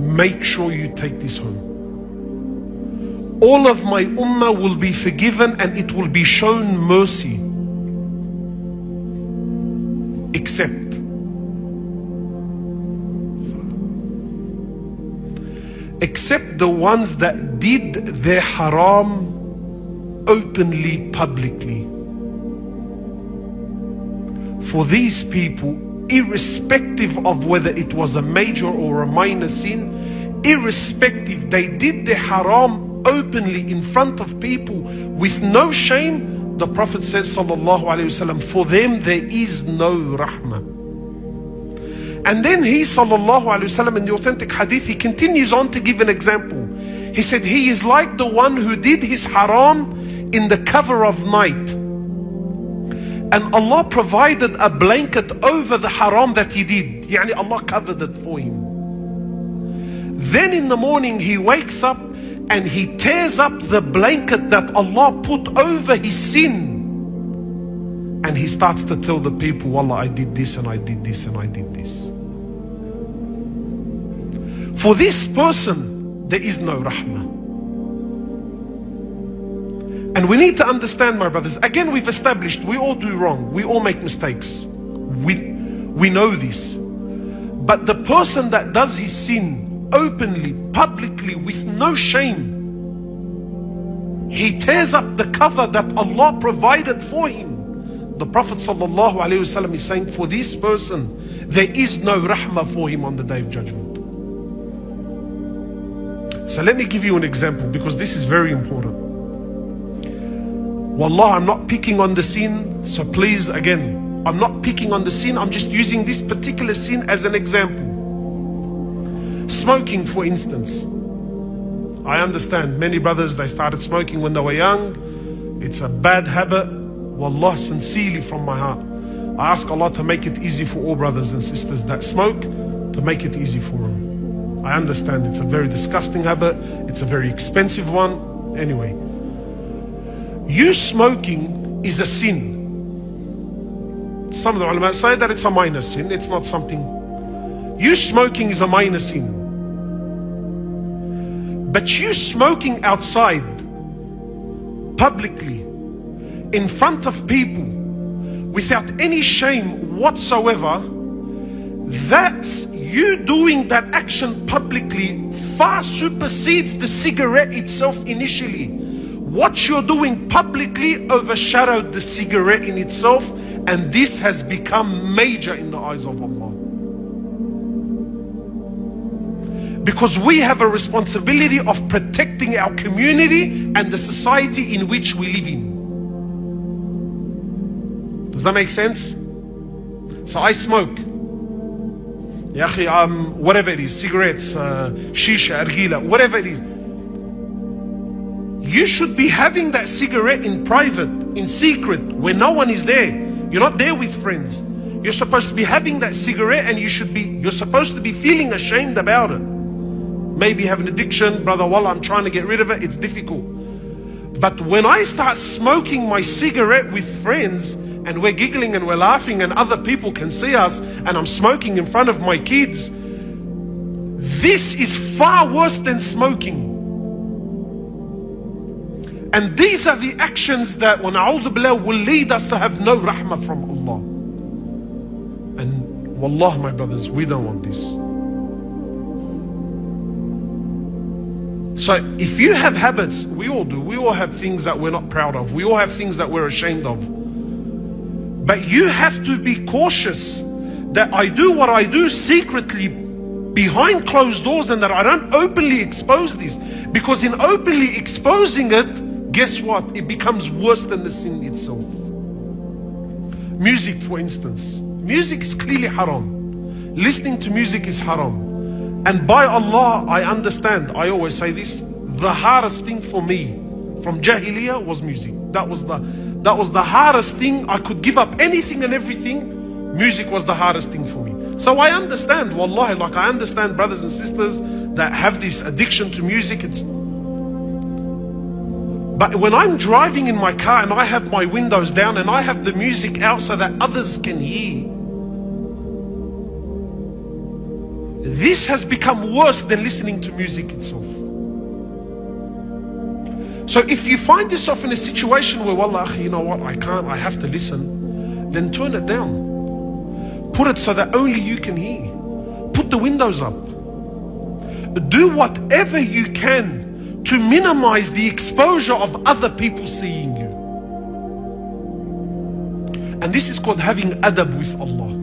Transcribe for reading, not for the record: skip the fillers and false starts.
make sure you take this home. All of my ummah will be forgiven and it will be shown mercy, except the ones that did their haram openly, publicly. For these people, irrespective of whether it was a major or a minor sin, irrespective, they did their haram openly in front of people with no shame. The Prophet says, sallallahu alaihi wasallam, for them there is no rahmah. And then he, sallallahu alaihi wasallam, in the authentic hadith, he continues on to give an example. He said, he is like the one who did his haram in the cover of night, and Allah provided a blanket over the haram that he did. Yani Allah covered it for him. Then in the morning he wakes up and he tears up the blanket that Allah put over his sin, and he starts to tell the people, Wallah, I did this and I did this and I did this. For this person, there is no rahmah. And we need to understand, my brothers, again we've established, we all do wrong, we all make mistakes. We know this. But the person that does his sin openly, publicly, with no shame, he tears up the cover that Allah provided for him. The Prophet ﷺ is saying, for this person, there is no rahmah for him on the Day of Judgment. So let me give you an example, because this is very important. Wallah, I'm not picking on the sin, so please, again, I'm not picking on the sin, I'm just using this particular sin as an example. Smoking, for instance. I understand many brothers, they started smoking when they were young. It's a bad habit. Wallah, sincerely from my heart, I ask Allah to make it easy for all brothers and sisters that smoke, to make it easy for them. I understand it's a very disgusting habit, it's a very expensive one. Anyway, you smoking is a sin. Some of the ulama say that it's a minor sin, it's not something. You smoking is a minor sin. But you smoking outside, publicly, in front of people, without any shame whatsoever, that's you doing that action publicly far supersedes the cigarette itself initially. What you're doing publicly overshadowed the cigarette in itself, and this has become major in the eyes of Allah. Because we have a responsibility of protecting our community and the society in which we live in. Does that make sense? So I smoke. Ya akhi, whatever it is, cigarettes, shisha, argila, whatever it is. You should be having that cigarette in private, in secret, where no one is there. You're not there with friends. You're supposed to be having that cigarette, and you're supposed to be feeling ashamed about it. Maybe have an addiction, brother, wallah, I'm trying to get rid of it, it's difficult. But when I start smoking my cigarette with friends, and we're giggling and we're laughing and other people can see us, and I'm smoking in front of my kids, this is far worse than smoking. And these are the actions that, when a'udhu billah, will lead us to have no rahmah from Allah. And wallah, my brothers, we don't want this. So if you have habits, we all do, we all have things that we're not proud of, we all have things that we're ashamed of. But you have to be cautious that I do what I do secretly behind closed doors, and that I don't openly expose this. Because in openly exposing it, guess what? It becomes worse than the sin itself. Music, for instance. Music is clearly haram. Listening to music is haram. And by Allah, I understand, I always say this, the hardest thing for me from Jahiliyyah was music. That was the hardest thing. I could give up anything and everything. Music was the hardest thing for me. So I understand, wallahi, like I understand brothers and sisters that have this addiction to music. But when I'm driving in my car and I have my windows down and I have the music out so that others can hear, This has become worse than listening to music itself. So if you find yourself in a situation where, wallah, you know what, I have to listen, then turn it down. Put it so that only you can hear. Put the windows up. Do whatever you can to minimize the exposure of other people seeing you. And this is called having adab with Allah.